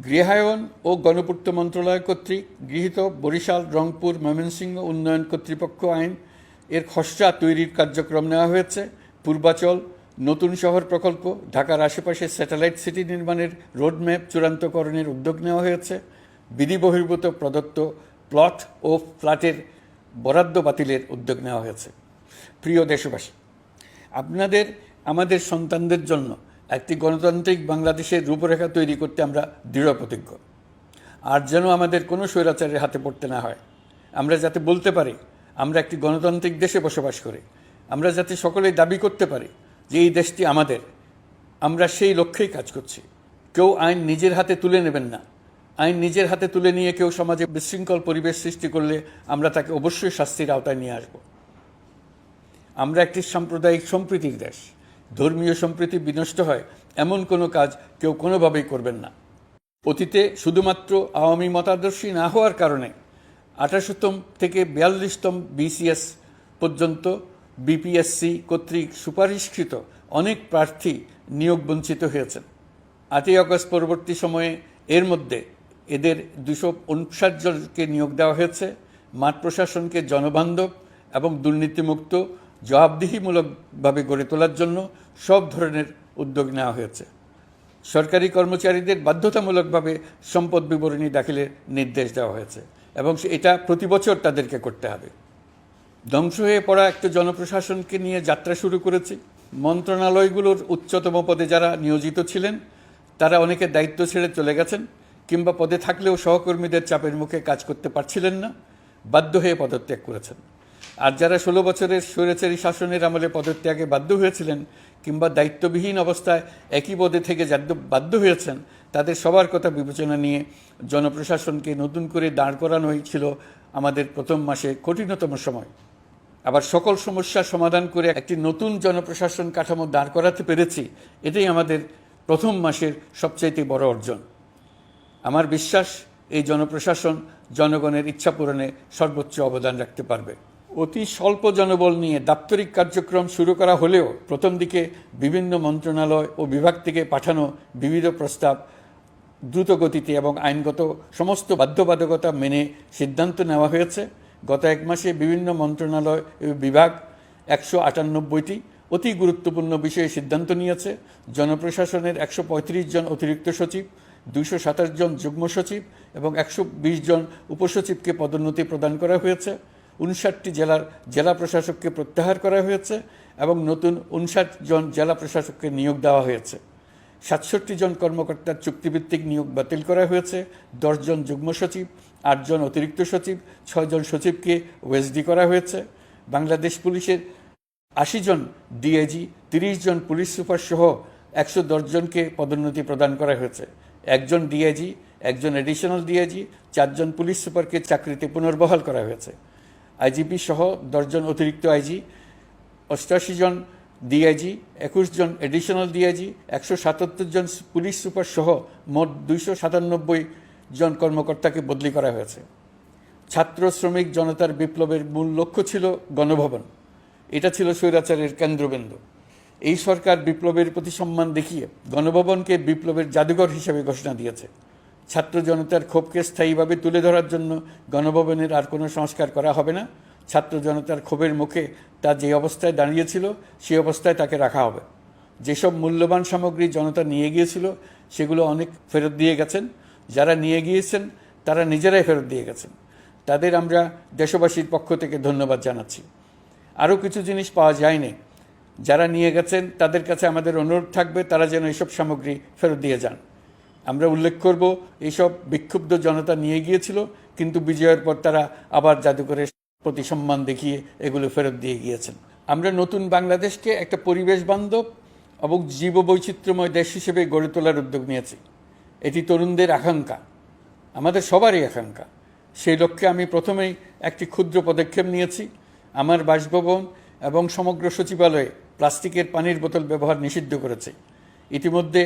[SPEAKER 1] গৃহায়ন ও গণপূর্ত মন্ত্রণালয় কর্তৃক গৃহীত বরিশাল, রংপুর, ময়মনসিংহ উন্নয়ন কর্তৃপক্ষ আইন এর খসড়া তৈরির কার্যক্রম নেওয়া হয়েছে। পূর্বাচল নতুন শহর প্রকল্প, ঢাকার আশেপাশে স্যাটেলাইট সিটি নির্মাণের রোডম্যাপ চূড়ান্তকরণের উদ্যোগ নেওয়া হয়েছে। বিধি বহির্ভূত প্রদত্ত প্লট ও ফ্ল্যাটের বরাদ্দ বাতিলের উদ্যোগ নেওয়া হয়েছে। প্রিয় দেশবাসী, আপনাদের আমাদের সন্তানদের জন্য একটি গণতান্ত্রিক বাংলাদেশের রূপরেখা তৈরি করতে আমরা দৃঢ় প্রতিজ্ঞ। আর যেন আমাদের কোনো স্বৈরাচারের হাতে পড়তে না হয়। আমরা যাতে বলতে পারি আমরা একটি গণতান্ত্রিক দেশে বসবাস করি, আমরা যাতে সকলেই দাবি করতে পারি যে এই দেশটি আমাদের, আমরা সেই লক্ষ্যেই কাজ করছি। কেউ আইন নিজের হাতে তুলে নেবেন না। আইন নিজের হাতে তুলে নিয়ে কেউ সমাজে বিশৃঙ্খল পরিবেশ সৃষ্টি করলে আমরা তাকে অবশ্যই শাস্তির আওতায় নিয়ে আসব। আমরা একটি সাম্প্রদায়িক সম্প্রীতির দেশ। ধর্মীয় সম্প্রীতি বিনষ্ট হয় এমন কোনো কাজ কেউ কোনোভাবেই করবেন না। অতীতে শুধুমাত্র আওয়ামী মতাদর্শী না হওয়ার কারণে ২৮তম থেকে ৪২তম বিসিএস পর্যন্ত বিপিএসসি কর্তৃক সুপারিশকৃত অনেক প্রার্থী নিয়োগ বঞ্চিত হয়েছেন। ৮ই আগস্ট পরবর্তী সময়ে এর মধ্যে এদের ২৫৯ জনকে নিয়োগ দেওয়া হয়েছে। মাঠ প্রশাসনকে জনবান্ধব এবং দুর্নীতিমুক্ত জবাবদিহিমূলকভাবে গড়ে তোলার জন্য সব ধরনের উদ্যোগ নেওয়া হয়েছে। সরকারি কর্মচারীদের বাধ্যতামূলকভাবে সম্পদ বিবরণী দাখিলের নির্দেশ দেওয়া হয়েছে এবং এটা প্রতি বছর তাদেরকে করতে হবে। ধ্বংস হয়ে পড়া একটা জনপ্রশাসনকে নিয়ে যাত্রা শুরু করেছি। মন্ত্রণালয়গুলোর উচ্চতম পদে যারা নিয়োজিত ছিলেন তারা অনেকে দায়িত্ব ছেড়ে চলে গেছেন কিংবা পদে থাকলেও সহকর্মীদের চাপের মুখে কাজ করতে পারছিলেন না, বাধ্য হয়ে পদত্যাগ করেছেন। আর যারা ১৬ বছরের স্বৈরাচারী শাসনের আমলে পদত্যাগে বাধ্য হয়েছিলেন কিংবা দায়িত্ববিহীন অবস্থায় একই পদে থেকে বাধ্য হয়েছেন, তাদের সবার কথা বিবেচনা নিয়ে জনপ্রশাসনকে নতুন করে দাঁড় করানোই ছিল আমাদের প্রথম মাসে কঠিনতম সময়। আবার সকল সমস্যার সমাধান করে একটি নতুন জনপ্রশাসন কাঠামো দাঁড় করাতে পেরেছি, এটাই আমাদের প্রথম মাসের সবচাইতে বড় অর্জন। আমার বিশ্বাস এই জনপ্রশাসন জনগণের ইচ্ছা পূরণে সর্বোচ্চ অবদান রাখতে পারবে। অতি স্বল্প জনবল নিয়ে দাপ্তরিক কার্যক্রম শুরু করা হলেও প্রথম দিকে বিভিন্ন মন্ত্রণালয় ও বিভাগ থেকে পাঠানো বিবিধ প্রস্তাব দ্রুত গতিতে এবং আইনগত সমস্ত বাধ্যবাধকতা মেনে সিদ্ধান্ত নেওয়া হয়েছে। গত এক মাসে বিভিন্ন মন্ত্রণালয় ও বিভাগ ১৯৮টি অতি গুরুত্বপূর্ণ বিষয়ে সিদ্ধান্ত নিয়েছে। জনপ্রশাসনের ১৩৫ জন অতিরিক্ত সচিব, ২২৭ জন যুগ্ম সচিব এবং ১২০ জন উপসচিবকে পদোন্নতি প্রদান করা হয়েছে। ৫৯টি জেলার জেলা প্রশাসককে প্রত্যাহার করা হয়েছে এবং নতুন ৫৯ জন জেলা প্রশাসককে নিয়োগ দেওয়া হয়েছে। ৬৭ জন কর্মকর্তার চুক্তিভিত্তিক নিয়োগ বাতিল করা হয়েছে। ১০ জন যুগ্ম সচিব, ৮ জন অতিরিক্ত সচিব, ৬ জন সচিবকে ওএসডি করা হয়েছে। বাংলাদেশ পুলিশের ৮০ জন ডিআইজি, ৩০ জন পুলিশ সুপার সহ ১১০ জনকে পদোন্নতি প্রদান করা হয়েছে। ১ জন ডিআইজি, ১ জন এডিশনাল ডিআইজি, ৪ জন পুলিশ সুপারকে চাকরিতে পুনর্বহাল করা হয়েছে। আইজিপি সহ ১০ জন অতিরিক্ত আইজি, ৮৮ জন ডিআইজি, ২১ জন এডিশনাল ডিআইজি, ১৭৭ জন পুলিশ সুপার সহ মোট ২৯৭ জন কর্মকর্তাকে বদলি করা হয়েছে। ছাত্র শ্রমিক জনতার বিপ্লবের মূল লক্ষ্য ছিল গণভবন। এটা ছিল স্বৈরাচারের কেন্দ্রবিন্দু। এই সরকার বিপ্লবের প্রতি সম্মান দেখিয়ে গণভবনকে বিপ্লবের জাদুঘর হিসেবে ঘোষণা দিয়েছে। ছাত্র জনতার ক্ষোভকে স্থায়ীভাবে তুলে ধরার জন্য গণভবনের আর কোনো সংস্কার করা হবে না। ছাত্র জনতার ক্ষোভের মুখে তা যে অবস্থায় দাঁড়িয়েছিল সেই অবস্থায় তাকে রাখা হবে। যেসব মূল্যবান সামগ্রী জনতা নিয়ে গিয়েছিল সেগুলো অনেক ফেরত দিয়ে গেছেন। যারা নিয়ে গিয়েছেন তারা নিজেরাই ফেরত দিয়ে গেছেন। তাদের আমরা দেশবাসীর পক্ষ থেকে ধন্যবাদ জানাচ্ছি। আরও কিছু জিনিস পাওয়া যায়নি। যারা নিয়ে গেছেন তাদের কাছে আমাদের অনুরোধ থাকবে তারা যেন এইসব সামগ্রী ফেরত দিয়ে যান। আমরা উল্লেখ করব এইসব বিক্ষুব্ধ জনতা নিয়ে গিয়েছিল কিন্তু বিজয়ের পর তারা আবার জাদুঘরে প্রতি সম্মান দেখিয়ে এগুলো ফেরত দিয়ে গিয়েছেন। আমরা নতুন বাংলাদেশকে একটা পরিবেশ বান্ধব এবং জীববৈচিত্র্যময় দেশ হিসেবে গড়ে তোলার উদ্যোগ নিয়েছি। এটি তরুণদের আকাঙ্ক্ষা, আমাদের সবারই আকাঙ্ক্ষা। সেই লক্ষ্যে আমি প্রথমেই একটি ক্ষুদ্র পদক্ষেপ নিয়েছি। আমার বাসভবন এবং সমগ্র সচিবালয়ে প্লাস্টিকের পানির বোতল ব্যবহার নিষিদ্ধ করেছে। ইতিমধ্যে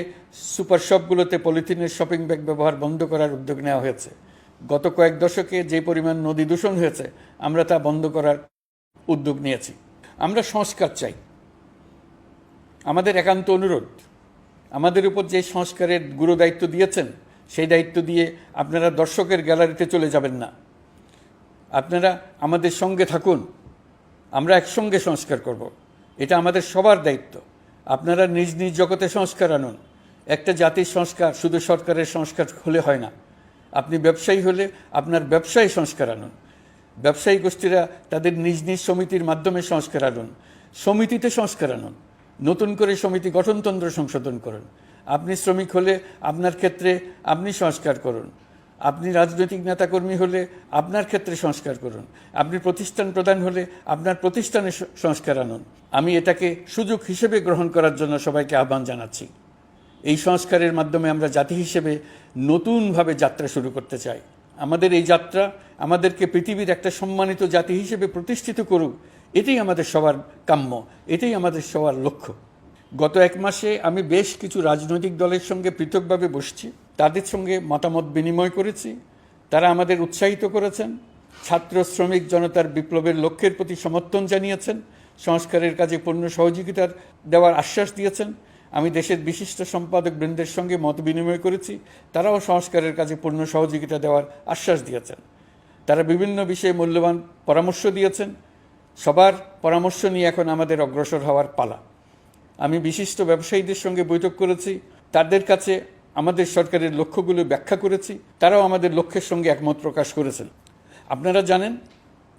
[SPEAKER 1] সুপার শপগুলোতে পলিথিনের শপিং ব্যাগ ব্যবহার বন্ধ করার উদ্যোগ নেওয়া হয়েছে। গত কয়েক দশকে যে পরিমাণ নদী দূষণ হয়েছে, আমরা তা বন্ধ করার উদ্যোগ নিয়েছি। আমরা সংস্কার চাই। আমাদের একান্ত অনুরোধ, আমাদের উপর যে সংস্কারের গুরু দায়িত্ব দিয়েছেন, সেই দায়িত্ব দিয়ে আপনারা দর্শকের গ্যালারিতে চলে যাবেন না। আপনারা আমাদের সঙ্গে থাকুন, আমরা একসঙ্গে সংস্কার করব। এটা আমাদের সবার দায়িত্ব। আপনারা নিজ নিজ জগতে সংস্কার আনুন। একটা জাতির সংস্কার শুধু সরকারের সংস্কার হলে হয় না। আপনি ব্যবসায়ী হলে আপনার ব্যবসায়ী সংস্কার আনুন। ব্যবসায়ী গোষ্ঠীরা তাদের নিজ নিজ সমিতির মাধ্যমে সংস্কার আনুন। সমিতিতে সংস্কার আনুন। নতুন করে সমিতি গঠনতন্ত্র সংশোধন করুন। আপনি শ্রমিক হলে আপনার ক্ষেত্রে আপনি সংস্কার করুন। আপনি রাজনৈতিক নেতাকর্মী হলে আপনার ক্ষেত্রে সংস্কার করুন। আপনি প্রতিষ্ঠান প্রধান হলে আপনার প্রতিষ্ঠানে সংস্কার আনুন। আমি এটাকে সুযোগ হিসেবে গ্রহণ করার জন্য সবাইকে আহ্বান জানাচ্ছি। এই সংস্কারের মাধ্যমে আমরা জাতি হিসেবে নতুনভাবে যাত্রা শুরু করতে চাই। আমাদের এই যাত্রা আমাদেরকে পৃথিবীর একটা সম্মানিত জাতি হিসেবে প্রতিষ্ঠিত করুক, এটাই আমাদের সবার কাম্য, এটাই আমাদের সবার লক্ষ্য। গত এক মাসে আমি বেশ কিছু রাজনৈতিক দলের সঙ্গে পৃথকভাবে বসছি, তাদের সঙ্গে মতামত বিনিময় করেছি। তারা আমাদের উৎসাহিত করেছেন, ছাত্র শ্রমিক জনতার বিপ্লবের লক্ষ্যের প্রতি সমর্থন জানিয়েছেন, সংস্কারের কাজে পূর্ণ সহযোগিতার দেওয়ার আশ্বাস দিয়েছেন। আমি দেশের বিশিষ্ট সম্পাদক বৃন্দের সঙ্গে মত বিনিময় করেছি, তারাও সংস্কারের কাজে পূর্ণ সহযোগিতা দেওয়ার আশ্বাস দিয়েছেন। তারা বিভিন্ন বিষয়ে মূল্যবান পরামর্শ দিয়েছেন। সবার পরামর্শ নিয়ে এখন আমাদের অগ্রসর হওয়ার পালা। আমি বিশিষ্ট ব্যবসায়ীদের সঙ্গে বৈঠক করেছি, তাদের কাছে আমাদের সরকারের লক্ষ্যগুলো ব্যাখ্যা করেছি, তারাও আমাদের লক্ষ্যের সঙ্গে একমত প্রকাশ করেছেন। আপনারা জানেন,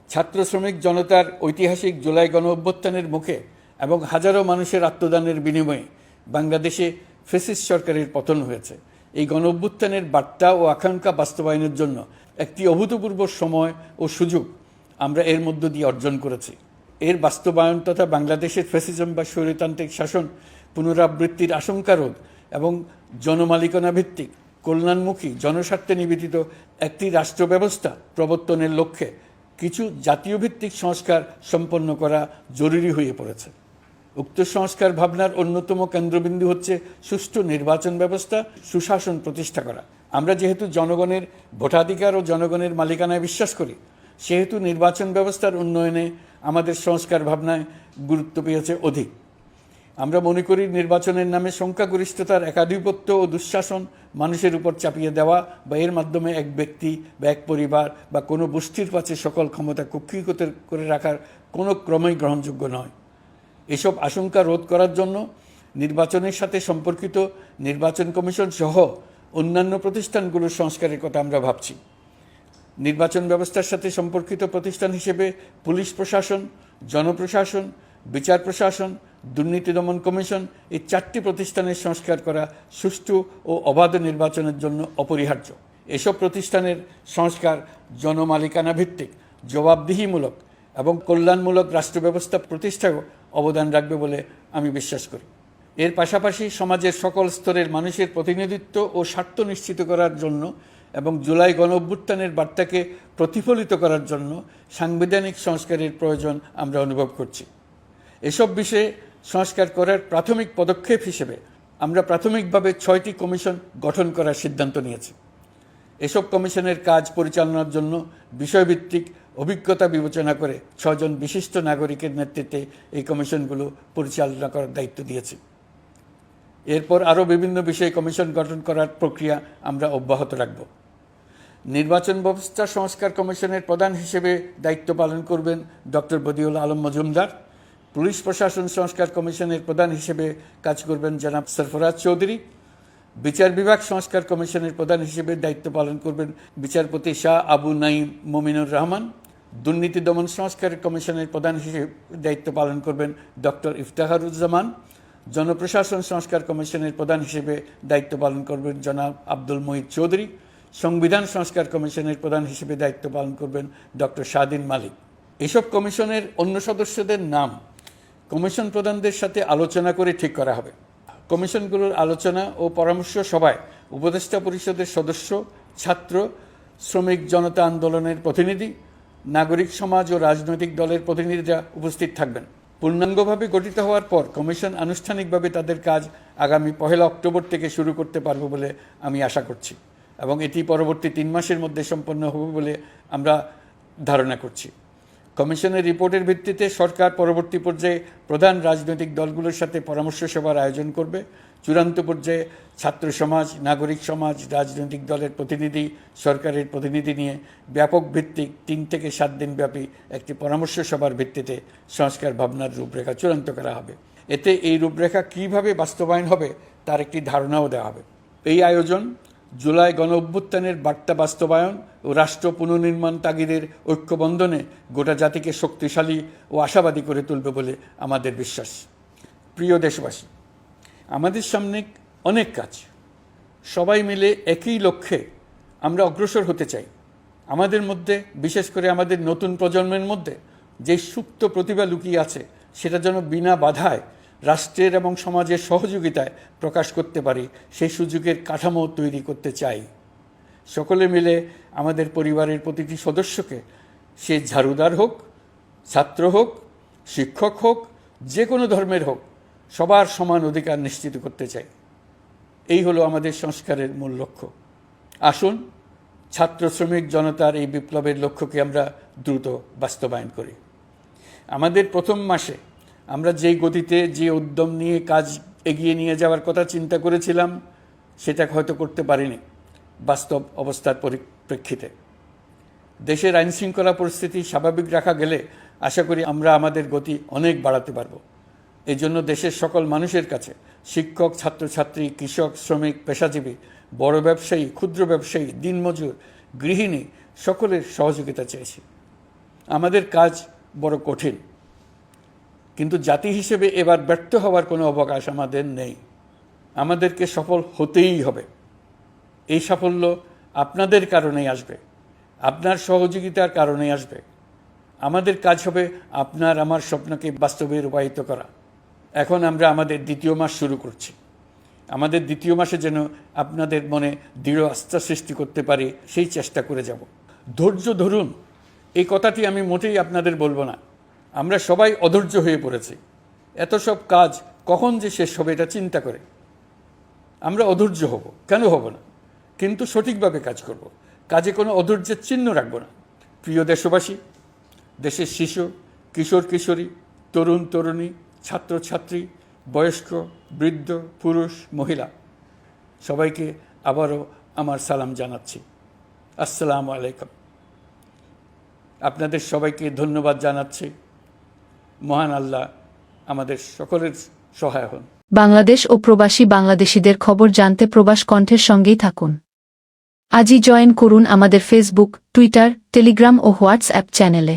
[SPEAKER 1] ছাত্র শ্রমিক জনতার ঐতিহাসিক জুলাই গণ অভ্যুত্থানের মুখে এবং হাজারো মানুষের আত্মদানের বিনিময়ে বাংলাদেশে ফ্যাসিস্ট সরকারের পতন হয়েছে। এই গণ অভ্যুত্থানের বার্তা ও আকাঙ্ক্ষা বাস্তবায়নের জন্য একটি অভূতপূর্ব সময় ও সুযোগ আমরা এর মধ্য দিয়ে অর্জন করেছি। এর বাস্তবায়ন তথা বাংলাদেশের ফ্যাসিজম বা স্বৈরতান্ত্রিক শাসন পুনরাবৃত্তির আশঙ্কা রোধ এবং জনমালিকানা ভিত্তিক কল্যাণমুখী জনস্বার্থে নিবেদিত একটি রাষ্ট্র ব্যবস্থা প্রবর্তনের লক্ষ্যে কিছু জাতীয় ভিত্তিক সংস্কার সম্পন্ন করা জরুরি হয়ে পড়েছে। উক্ত সংস্কার ভাবনার অন্যতম কেন্দ্রবিন্দু হচ্ছে সুষ্ঠু নির্বাচন ব্যবস্থা, সুশাসন প্রতিষ্ঠা করা। আমরা যেহেতু জনগণের ভোটাধিকার ও জনগণের মালিকানায় বিশ্বাস করি, সেহেতু নির্বাচন ব্যবস্থার উন্নয়নে আমাদের সংস্কার ভাবনায় গুরুত্ব পেয়েছে অধিক। আমরা মনে করি নির্বাচনের নামে সংখ্যাগরিষ্ঠতার একাধিপত্য ও দুঃশাসন মানুষের উপর চাপিয়ে দেওয়া বা এর মাধ্যমে এক ব্যক্তি বা এক পরিবার বা কোনো গোষ্ঠীর কাছে সকল ক্ষমতা কক্ষীভূত করে রাখার কোনো ক্রমেই গ্রহণযোগ্য নয়। এসব আশঙ্কা রোধ করার জন্য নির্বাচনের সাথে সম্পর্কিত নির্বাচন কমিশন সহ অন্যান্য প্রতিষ্ঠানগুলোর সংস্কারের কথা আমরা ভাবছি। নির্বাচন ব্যবস্থার সাথে সম্পর্কিত প্রতিষ্ঠান হিসেবে পুলিশ প্রশাসন, জনপ্রশাসন, বিচার প্রশাসন, দুর্নীতি দমন কমিশন এই 4টি প্রতিষ্ঠানের সংস্কার করা সুষ্ঠু ও অবাধ নির্বাচনের জন্য অপরিহার্য। এসব প্রতিষ্ঠানের সংস্কার জনমালিকানা ভিত্তিক, জবাবদিহিমূলক এবং কল্যাণমূলক রাষ্ট্র ব্যবস্থা প্রতিষ্ঠায়ও অবদান রাখবে বলে আমি বিশ্বাস করি। এর পাশাপাশি সমাজের সকল স্তরের মানুষের প্রতিনিধিত্ব ও স্বার্থ নিশ্চিত করার জন্য এবং জুলাই গণ অভ্যুত্থানের বার্তাকে প্রতিফলিত করার জন্য সাংবিধানিক সংস্কারের প্রয়োজন আমরা অনুভব করছি। এসব বিষয়ে সংস্কার করার প্রাথমিক পদক্ষেপ হিসেবে আমরা প্রাথমিকভাবে 6টি কমিশন গঠন করার সিদ্ধান্ত নিয়েছি। এসব কমিশনের কাজ পরিচালনার জন্য বিষয়ভিত্তিক অভিজ্ঞতা বিবেচনা করে 6 জন বিশিষ্ট নাগরিকের নেতৃত্বে এই কমিশনগুলো পরিচালনা করার দায়িত্ব দিয়েছি। এরপর আরও বিভিন্ন বিষয়ে কমিশন গঠন করার প্রক্রিয়া আমরা অব্যাহত রাখব। নির্বাচন ব্যবস্থা সংস্কার কমিশনের প্রধান হিসেবে দায়িত্ব পালন করবেন ডক্টর বদিউল আলম মজুমদার। পুলিশ প্রশাসন সংস্কার কমিশনের প্রধান হিসেবে কাজ করবেন জনাব সরফরাজ চৌধুরী। বিচার বিভাগ সংস্কার কমিশনের প্রধান হিসেবে দায়িত্ব পালন করবেন বিচারপতি শাহ আবু নাঈম মুমিনুর রহমান। দুর্নীতি দমন সংস্কার কমিশনের প্রধান হিসেবে দায়িত্ব পালন করবেন ডক্টর ইফতেখারুজ্জামান। জনপ্রশাসন সংস্কার কমিশনের প্রধান হিসেবে দায়িত্ব পালন করবেন জনাব আব্দুল মুহিত চৌধুরী। সংবিধান সংস্কার কমিশনের প্রধান হিসেবে দায়িত্ব পালন করবেন ডক্টর শাহদিন মালিক। এসব কমিশনের অন্য সদস্যদের নাম কমিশন প্রধানদের সাথে আলোচনা করে ঠিক করা হবে। কমিশনগুলোর আলোচনা ও পরামর্শ সভায় উপদেষ্টা পরিষদের সদস্য, ছাত্র, শ্রমিক জনতা আন্দোলনের প্রতিনিধি, নাগরিক সমাজ ও রাজনৈতিক দলের প্রতিনিধিরা উপস্থিত থাকবেন। পূর্ণাঙ্গভাবে গঠিত হওয়ার পর কমিশন আনুষ্ঠানিকভাবে তাদের কাজ আগামী 1 অক্টোবর থেকে শুরু করতে পারবে বলে আমি আশা করছি এবং এটি পরবর্তী 3 মাসের মধ্যে সম্পন্ন হবে বলে আমরা ধারণা করছি। কমিশনের রিপোর্টের ভিত্তিতে সরকার পরবর্তী পর্যায়ে প্রধান রাজনৈতিক দলগুলোর সাথে পরামর্শ সভার আয়োজন করবে। চূড়ান্ত পর্যায়ে ছাত্র সমাজ, নাগরিক সমাজ, রাজনৈতিক দলের প্রতিনিধি, সরকারের প্রতিনিধি নিয়ে ব্যাপক ভিত্তিক 3 থেকে 7 দিন ব্যাপী একটি পরামর্শ সভার ভিত্তিতে সংস্কার ভাবনার রূপরেখা চূড়ান্ত করা হবে। এতে এই রূপরেখা কীভাবে বাস্তবায়ন হবে তার একটি ধারণাও দেওয়া হবে। এই আয়োজন জুলাই গণ-অভ্যুত্থানের বার্তা বাস্তবায়ন ও রাষ্ট্র পুনর্নির্মাণ তাগিদের ঐক্যবন্ধনে গোটা জাতিকে শক্তিশালী ও আশাবাদী করে তুলবে বলে আমাদের বিশ্বাস। প্রিয় দেশবাসী, আমাদের সামনে অনেক কাজ, সবাই মিলে একই লক্ষ্যে আমরা অগ্রসর হতে চাই। আমাদের মধ্যে, বিশেষ করে আমাদের নতুন প্রজন্মের মধ্যে যে সুপ্ত প্রতিভা লুকিয়ে আছে সেটা যেন বিনা বাধায় রাষ্ট্রের এবং সমাজের সহযোগিতায় প্রকাশ করতে পারি, সেই সুযোগের কাঠামো তৈরি করতে চাই। সকলে মিলে আমাদের পরিবারের প্রতিটি সদস্যকে, সে ঝাড়ুদার হোক, ছাত্র হোক, শিক্ষক হোক, যে কোনো ধর্মের হোক, সবার সমান অধিকার নিশ্চিত করতে চাই। এই হলো আমাদের সংস্কারের মূল লক্ষ্য। আসুন ছাত্র শ্রমিক জনতার এই বিপ্লবের লক্ষ্যকে আমরা দ্রুত বাস্তবায়ন করি। আমাদের প্রথম মাসে আমরা যেই গতিতে, যে উদ্যম নিয়ে কাজ এগিয়ে নিয়ে যাওয়ার কথা চিন্তা করেছিলাম সেটা হয়তো করতে পারিনি বাস্তব অবস্থার পরিপ্রেক্ষিতে। দেশের আইনশৃঙ্খলা পরিস্থিতি স্বাভাবিক রাখা গেলে আশা করি আমরা আমাদের গতি অনেক বাড়াতে পারব। এই জন্য দেশের সকল মানুষের কাছে, শিক্ষক, ছাত্রছাত্রী, কৃষক, শ্রমিক, পেশাজীবী, বড় ব্যবসায়ী, ক্ষুদ্র ব্যবসায়ী, দিনমজুর, গৃহিণী, সকলের সহযোগিতা চেয়েছি। আমাদের কাজ বড় কঠিন, কিন্তু জাতি হিসেবে এবার ব্যর্থ হওয়ার কোনো অবকাশ আমাদের নেই। আমাদেরকে সফল হতেই হবে। এই সাফল্য আপনাদের কারণেই আসবে, আপনার সহযোগিতার কারণেই আসবে। আমাদের কাজ হবে আপনার আমার স্বপ্নকে বাস্তবে রূপায়িত করা। এখন আমরা আমাদের 2য় মাস শুরু করছি। আমাদের 2য় মাসে যেন আপনাদের মনে দৃঢ় আস্থা সৃষ্টি করতে পারি, সেই চেষ্টা করে যাব। ধৈর্য ধরুন, এই কথাটি আমি মোটেই আপনাদের বলবো না। আমরা সবাই অধৈর্য হয়ে পড়েছি। এত সব কাজ কখন যে শেষ হবে এটা চিন্তা করে আমরা অধৈর্য হব, কেন হব না? কিন্তু সঠিকভাবে কাজ করব, কাজে কোনো অধৈর্যের চিহ্ন রাখব না। প্রিয় দেশবাসী, দেশের শিশু, কিশোর কিশোরী, তরুণ তরুণী, ছাত্রছাত্রী, বয়স্ক, বৃদ্ধ, পুরুষ, মহিলা, সবাইকে আবারও আমার সালাম জানাচ্ছি। আসসালামু আলাইকুম। আপনাদের সবাইকে ধন্যবাদ জানাচ্ছি। মহান আল্লাহ আমাদের সকলের সহায় হন।
[SPEAKER 2] বাংলাদেশ ও প্রবাসী বাংলাদেশিদের খবর জানতে প্রবাস কণ্ঠের সঙ্গেই থাকুন। আজই জয়েন করুন আমাদের ফেসবুক, টুইটার, টেলিগ্রাম ও হোয়াটসঅ্যাপ চ্যানেলে।